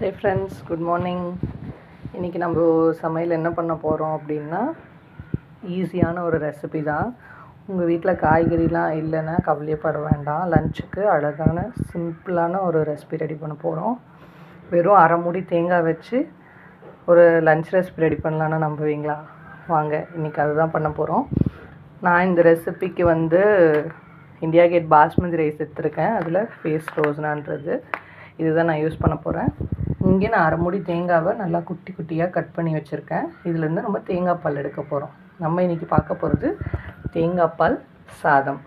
Hey friends, good morning. இன்றைக்கி நம்ம சமையல் என்ன பண்ண போகிறோம் அப்படின்னா, ஈஸியான ஒரு ரெசிபி தான். உங்கள் வீட்டில் காய்கறிலாம் இல்லைன்னா கவலையப்பட வேண்டாம். லஞ்சுக்கு அழகான சிம்பிளான ஒரு ரெசிபி ரெடி பண்ண போகிறோம். வெறும் அரை மூடி தேங்காய் வச்சு ஒரு லஞ்ச் ரெசிபி ரெடி பண்ணலான்னு நம்புவீங்களா? வாங்க, இன்றைக்கி அதுதான் பண்ண போகிறோம். நான் இந்த ரெசிபிக்கு இந்தியா கேட் பாஸ்மதி ரைஸ் எடுத்துருக்கேன். அதில் ஃபேஸ் ரோஸ்னான்றது இதுதான் நான் யூஸ் பண்ண போகிறேன். இங்கே நான் அரை மூடி தேங்காவை நல்லா குட்டி குட்டியாக கட் பண்ணி வச்சுருக்கேன். இதுலேருந்து நம்ம தேங்காய் பால் எடுக்க போகிறோம். நம்ம இன்றைக்கி பார்க்க போகிறது தேங்காய் பால் சாதம்.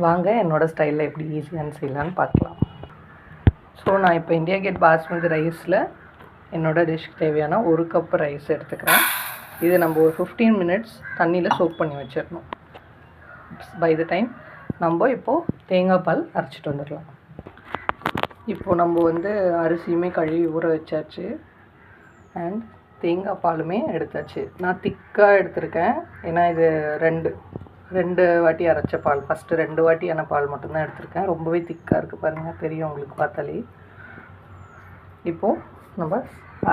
வாங்க, என்னோடய ஸ்டைலில் எப்படி ஈஸியாக செய்யலான்னு பார்க்கலாம். ஸோ நான் இப்போ இந்தியா கேட் பாஸ்மதி ரைஸில் என்னோடய டிஷ்க்கு தேவையான 1 கப் ரைஸ் எடுத்துக்கிறேன். இது நம்ம ஒரு 15 மினிட்ஸ் தண்ணியில் சோக் பண்ணி வச்சிடணும். பை த டைம் நம்ம இப்போது தேங்காய் பால் அரைச்சிட்டு வந்துடலாம். இப்போது நம்ம அரிசியுமே கழுவி ஊற வச்சாச்சு அண்ட் தேங்காய் பாலுமே எடுத்தாச்சு. நான் திக்காக எடுத்திருக்கேன், ஏன்னா இது ரெண்டு வாட்டி அரைச்ச பால். ஃபஸ்ட்டு 2 வாட்டியான பால் மட்டும்தான் எடுத்திருக்கேன். ரொம்பவே திக்காக இருக்குது பாருங்கள், தெரியும் உங்களுக்கு பார்த்தாலே. இப்போது நம்ம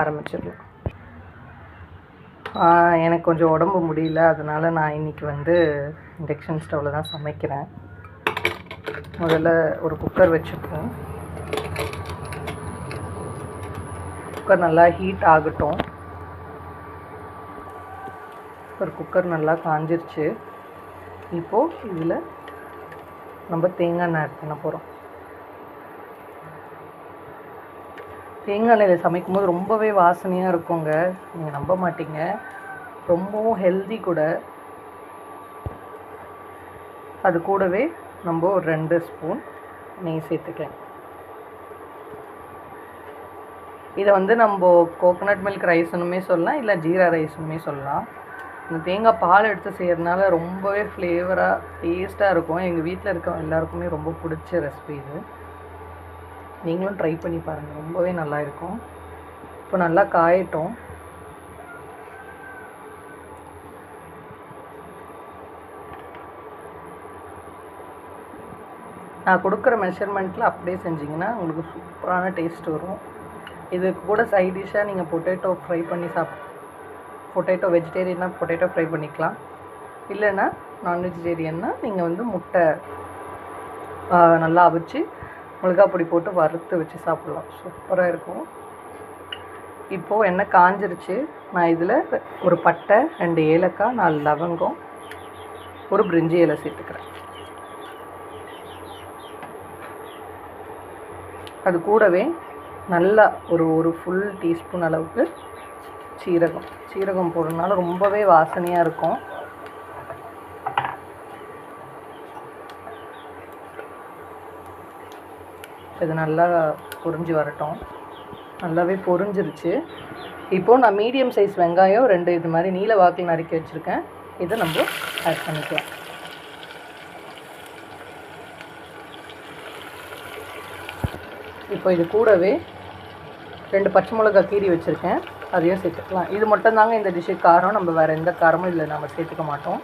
ஆரம்பிச்சிடலாம். எனக்கு கொஞ்சம் உடம்பு முடியல, அதனால் நான் இன்றைக்கி இண்டக்ஷன் ஸ்டவ்வில் தான் சமைக்கிறேன். முதல்ல ஒரு குக்கர் வச்சுப்போம். குக்கர் நல்லா ஹீட் ஆகட்டும். ஒரு குக்கர் நல்லா காஞ்சிருச்சு. இப்போது இதில் நம்ம தேங்காய் எண்ணெய் ஆட் பண்ண போகிறோம். தேங்காய் எண்ணெயில் சமைக்கும் போது ரொம்பவே வாசனையாக இருக்குங்க, நீங்கள் நம்ப மாட்டீங்க. ரொம்பவும் ஹெல்தி கூட. அது கூடவே நம்ம ஒரு 2 ஸ்பூன் நெய் சேர்த்துக்கலாம். இதை நம்ம கோகோனட் மில்க் ரைஸ்னுமே சொல்லலாம், இல்லை ஜீரா ரைஸ்னுமே சொல்லலாம். இந்த தேங்காய் பால் எடுத்து செய்கிறதுனால ரொம்பவே ஃப்ளேவராக டேஸ்ட்டாக இருக்கும். எங்கள் வீட்டில் இருக்க எல்லாருக்குமே ரொம்ப பிடிச்ச ரெசிபி இது. நீங்களும் ட்ரை பண்ணி பாருங்கள், ரொம்பவே நல்லா இருக்கும். இப்போ நல்லா காயட்டும். நான் கொடுக்குற மெஷர்மெண்ட்டில் அப்படியே செஞ்சிங்கன்னா உங்களுக்கு சூப்பரான டேஸ்ட் வரும். இது கூட சைட் டிஷ்ஷாக நீங்கள் பொட்டேட்டோ ஃப்ரை பண்ணி பொட்டேட்டோ வெஜிடேரியன்னா பொட்டேட்டோ ஃப்ரை பண்ணிக்கலாம். இல்லைன்னா நான் வெஜிடேரியன்னா நீங்கள் முட்டை நல்லா அவிச்சு மிளகாய் பொடி போட்டு வறுத்து வச்சு சாப்பிட்லாம். சூப்பராக இருக்கும். இப்போது எண்ணெய் காஞ்சிருச்சு. நான் இதில் ஒரு பட்டை, 2 ஏலக்காய், 4 லவங்கம், ஒரு பிரிஞ்சி இலை சேர்த்துக்கிறேன். அது கூடவே நல்லா ஒரு ஃபுல் டீஸ்பூன் அளவுக்கு சீரகம் போடுறதுனால ரொம்பவே வாசனையாக இருக்கும். இது நல்லா பொரிஞ்சு வரட்டும். நல்லாவே பொரிஞ்சிருச்சு. இப்போது நான் மீடியம் சைஸ் வெங்காயம் 2 இது மாதிரி நீல வாக்கில் நறுக்கி வச்சுருக்கேன். இதை நம்ம ஆட் பண்ணிக்கலாம். இப்போ இது கூடவே 2 பச்சை மிளகாய் கீரி வச்சுருக்கேன், அதையும் சேர்த்துக்கலாம். இது மட்டும்தாங்க இந்த டிஷ்ஷுக்கு காரம். நம்ம வேறு எந்த காரமும் இதில் நம்ம சேர்த்துக்க மாட்டோம்.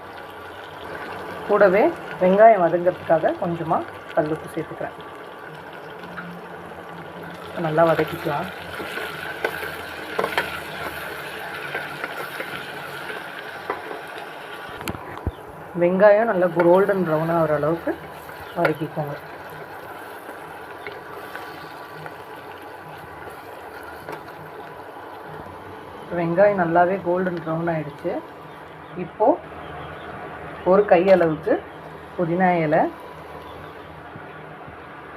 கூடவே வெங்காயம் வதங்கிறதுக்காக கொஞ்சமாக கல்லுப்பு சேர்த்துக்கிறேன். நல்லா வதக்கிக்கலாம். வெங்காயம் நல்லா கோல்டன் ப்ரௌன் ஆகிற அளவுக்கு வதக்கிக்கோங்க. வெங்காயம் நல்லாவே கோல்டன் ப்ரௌன் ஆகிடுச்சு. இப்போது ஒரு கையளவுக்கு புதினா இலை,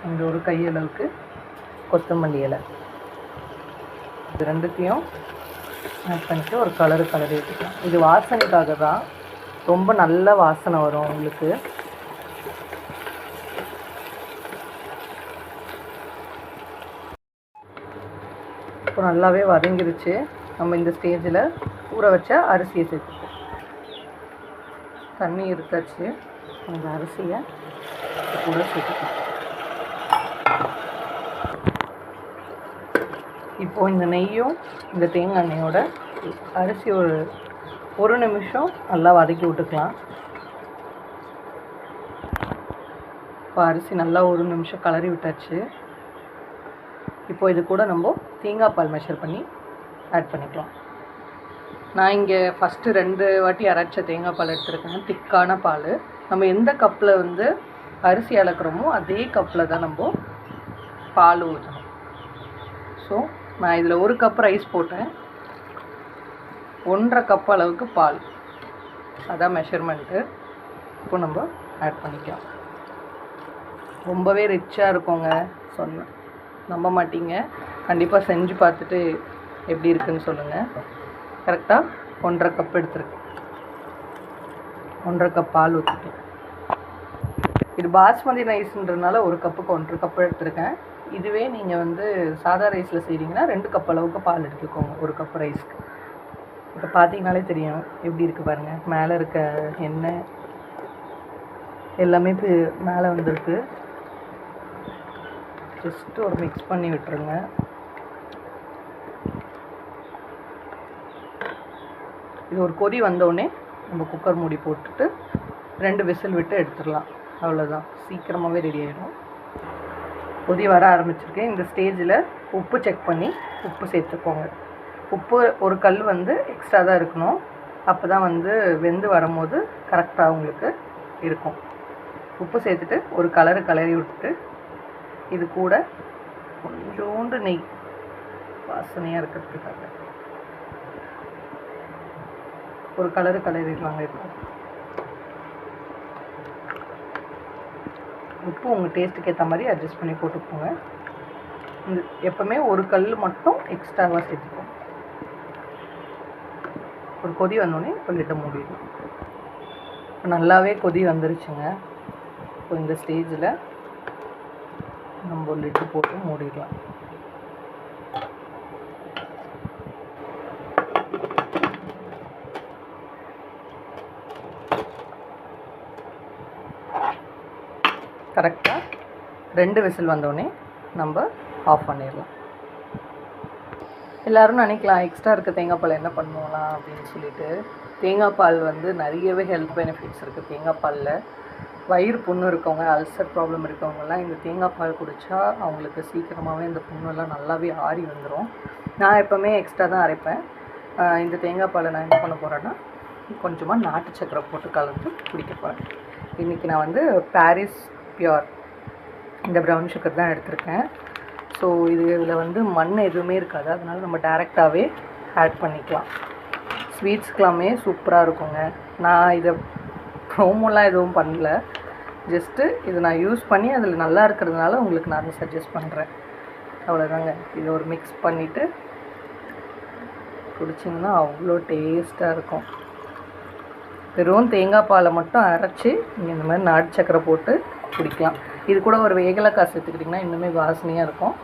அங்கே ஒரு கையளவுக்கு கொத்தமல்லி இலை, இது 2த்தையும் ஆட் பண்ணிட்டு ஒரு கலரி வச்சுக்கலாம். இது வாசனைக்காக தான், ரொம்ப நல்ல வாசனை வரும் உங்களுக்கு. இப்போ நல்லாவே வதங்கிருச்சு. நம்ம இந்த ஸ்டேஜில் ஊற வச்ச அரிசியை சேர்த்துப்போம். தண்ணி இருக்காச்சு, அந்த அரிசியை கூட சேர்த்துக்கலாம். இப்போது இந்த நெய்யும் இந்த தேங்காய் எண்ணெயோட அரிசி ஒரு நிமிஷம் நல்லா வதக்கி விட்டுக்கலாம். இப்போ அரிசி நல்லா 1 நிமிஷம் கலரி விட்டாச்சு. இப்போ இது கூட நம்ம தேங்காய் பால் மெஷர் பண்ணி ஆட் பண்ணிக்கலாம். நான் இங்கே ஃபஸ்ட்டு 2 வாட்டி அரைச்ச தேங்காய் பால் எடுத்துருக்கேன். திக்கான பால். நம்ம எந்த கப்பில் வந்து அரிசி அளக்குறோமோ அதே கப்பில் தான் நம்ம பால் ஊற்றணும். ஸோ நான் இதில் 1 கப் ரைஸ் போட்டேன், 1.5 கப் அளவுக்கு பால், அதான் மெஷர்மெண்ட்டு. இப்போ நம்ம ஆட் பண்ணிக்கலாம். ரொம்பவே ரிச்சாக இருக்குங்க. சொன்னேன் நம்ப மாட்டீங்க. கண்டிப்பாக செஞ்சு பார்த்துட்டு எப்படி இருக்குதுன்னு சொல்லுங்கள். கரெக்டாக 1.5 கப் எடுத்துருக்கேன். 1.5 கப் பால் ஊற்றிட்டேன். இது பாஸ்மதி ரைஸ்ன்றதுனால 1 கப்புக்கு 1.5 கப் எடுத்துருக்கேன். இதுவே நீங்கள் வந்து சாதா ரைஸில் செய்கிறீங்கன்னா 2 கப் அளவுக்கு பால் எடுத்துக்கோங்க 1 கப் ரைஸ்க்கு. இப்போ பார்த்தீங்கனாலே தெரியும் எப்படி இருக்குது பாருங்கள். மேலே இருக்க எண்ணெய் எல்லாமே இப்போ மேலே வந்திருக்கு. ஜஸ்ட்டு ஒரு மிக்ஸ் பண்ணி விட்டுருங்க. இது ஒரு கொதி வந்தோடனே நம்ம குக்கர் மூடி போட்டுட்டு 2 விசில் விட்டு எடுத்துடலாம். அவ்வளோதான், சீக்கிரமாகவே ரெடி ஆகிடும். கொதி வர ஆரம்பிச்சிருக்கேன். இந்த ஸ்டேஜில் உப்பு செக் பண்ணி உப்பு சேர்த்துக்கோங்க. உப்பு ஒரு கல் வந்து எக்ஸ்ட்ரா தான் இருக்கணும். அப்போ தான் வந்து வெந்து வரும்போது கரெக்டாக உங்களுக்கு இருக்கும். உப்பு சேர்த்துட்டு ஒரு கலரி விட்டுட்டு இது கூட கொஞ்சோண்டு நெய் வாசனையாக இருக்கிறதுக்காக ஒரு கலரிடலாங்க. இப்போ உப்பு உங்கள் டேஸ்ட்டுக்கு ஏற்ற மாதிரி அட்ஜஸ்ட் பண்ணி போட்டுக்கோங்க. இந்த எப்போவுமே ஒரு கல் மட்டும் எக்ஸ்ட்ராவாக சேர்த்துக்கோங்க. ஒரு கொதி வந்தோடனே லிட்டை மூடிடலாம். இப்போ நல்லாவே கொதி வந்துருச்சுங்க. இப்போ இந்த ஸ்டேஜில் நம்ம லிட்டு போட்டு மூடிடலாம். கரெக்டாக 2 விசில் வந்தோடனே நம்ம ஆஃப் பண்ணிடலாம். எல்லோரும் நினைக்கலாம் எக்ஸ்ட்ரா இருக்க தேங்காய் பால் என்ன பண்ணுவோம்லாம் அப்படின்னு சொல்லிட்டு. தேங்காய் பால் வந்து நிறையவே ஹெல்த் பெனிஃபிட்ஸ் இருக்குது தேங்காய் பாலில். வயிறு புண்ணு இருக்கவங்க, அல்சர் ப்ராப்ளம் இருக்கவங்கலாம் இந்த தேங்காய் பால் குடித்தா அவங்களுக்கு சீக்கிரமாகவே இந்த புண்ணெல்லாம் நல்லாவே ஆறி வந்துடும். நான் எப்போவுமே எக்ஸ்ட்ரா தான் அரைப்பேன். இந்த தேங்காய் பாலை நான் என்ன பண்ண போகிறேன்னா கொஞ்சமாக நாட்டு சக்கரை போட்டு கலந்து குடிக்க போகிறேன். இன்றைக்கி நான் வந்து பாரிஸ் பியூர் இந்த ப்ரௌன் சுகர் தான் எடுத்திருக்கேன். ஸோ இதில் வந்து மண் எதுவுமே இருக்காது, அதனால் நம்ம டைரெக்டாகவே ஆட் பண்ணிக்கலாம். ஸ்வீட்ஸ்க்கெலாமே சூப்பராக இருக்குங்க. நான் இதை ப்ரோமோலாம் எதுவும் பண்ணல, ஜஸ்ட்டு இது நான் யூஸ் பண்ணி அதில் நல்லா இருக்கிறதுனால உங்களுக்கு நான் சஜஸ்ட் பண்ணுறேன். அவ்வளோதாங்க. இது ஒரு மிக்ஸ் பண்ணிவிட்டு குடிச்சிங்கன்னா அவ்வளோ டேஸ்ட்டாக இருக்கும். வெறும் தேங்காய் பாலை மட்டும் அரைச்சி நீங்கள் இந்த மாதிரி நாட்டு சக்கரை போட்டு குடிக்கலாம். இது கூட ஒரு ஏலக்காய் சேர்த்துக்கிட்டிங்கன்னா இன்னுமே வாசனையாக இருக்கும்.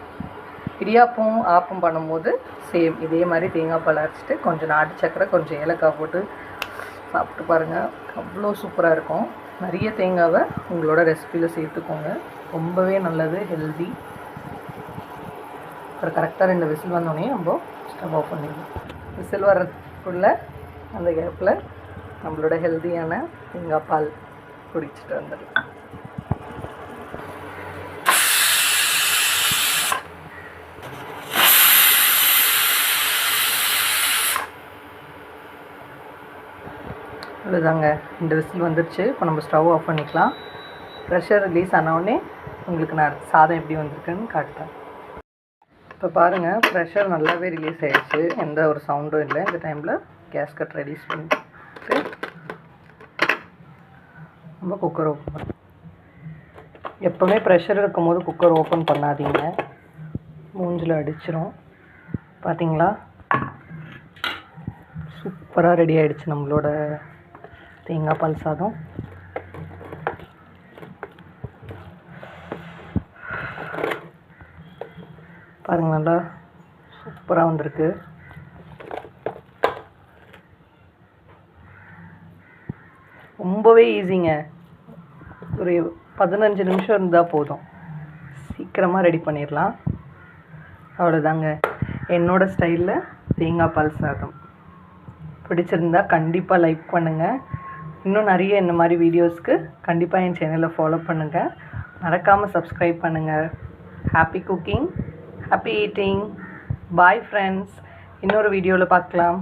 இடியாப்பம் ஆப்பம் பண்ணும்போது சேம் இதே மாதிரி தேங்காய் பால் அரைச்சிட்டு கொஞ்சம் நாட்டு சக்கரை கொஞ்சம் ஏலக்காய் போட்டு சாப்பிட்டு பாருங்கள், அவ்வளோ சூப்பராக இருக்கும். நிறைய தேங்காவை உங்களோட ரெசிபியில் சேர்த்துக்கோங்க, ரொம்பவே நல்லது, ஹெல்தி. அப்புறம் கரெக்டாக 2 விசில் வந்தோடனே நம்ம ஸ்டவ் ஆஃப் பண்ணிடலாம். விசில் வர்றதுக்குள்ள அந்த கேப்பில் நம்மளோட ஹெல்தியான தேங்காய் பால் குடிச்சிட்டு வந்துடலாம். அதுதாங்க, 2 விசில் வந்துருச்சு. இப்போ நம்ம ஸ்டவ் ஆஃப் பண்ணிக்கலாம். ப்ரெஷர் ரிலீஸ் ஆனவுடனே உங்களுக்கு நான் சாதம் எப்படி வந்திருக்குன்னு காட்டுறேன். இப்போ பாருங்கள், ப்ரெஷர் நல்லாவே ரிலீஸ் ஆகிடுச்சு, எந்த ஒரு சவுண்டும் இல்லை. இந்த டைமில் கேஸ் கட் ரிலீஸ் பண்ணிட்டு நம்ம குக்கர் ஓப்பன் பண்ணலாம். எப்போவுமே ப்ரெஷர் இருக்கும் போது குக்கர் ஓப்பன் பண்ணாதீங்க, மூஞ்சில் அடிச்சிடும். பார்த்தீங்களா, சூப்பராக ரெடி ஆகிடுச்சு நம்மளோட தேங்காய் பால் சாதம். பாருங்கள், நல்லா சூப்பராக வந்திருக்கு. ரொம்பவே ஈஸிங்க. ஒரு 15 நிமிஷம் இருந்தால் போதும், சீக்கிரமாக ரெடி பண்ணிடலாம். அவ்வளோதாங்க, என்னோடய ஸ்டைலில் தேங்காய் பால் சாதம். பிடிச்சிருந்தா கண்டிப்பாக லைக் பண்ணுங்கள். இன்னும் நிறைய இந்த மாதிரி வீடியோஸ்க்கு கண்டிப்பாக என் சேனலை ஃபாலோ பண்ணுங்கள். மறக்காமல் சப்ஸ்கிரைப் பண்ணுங்கள். Happy cooking, happy eating. Bye friends, இன்னொரு வீடியோவில் பார்க்கலாம்.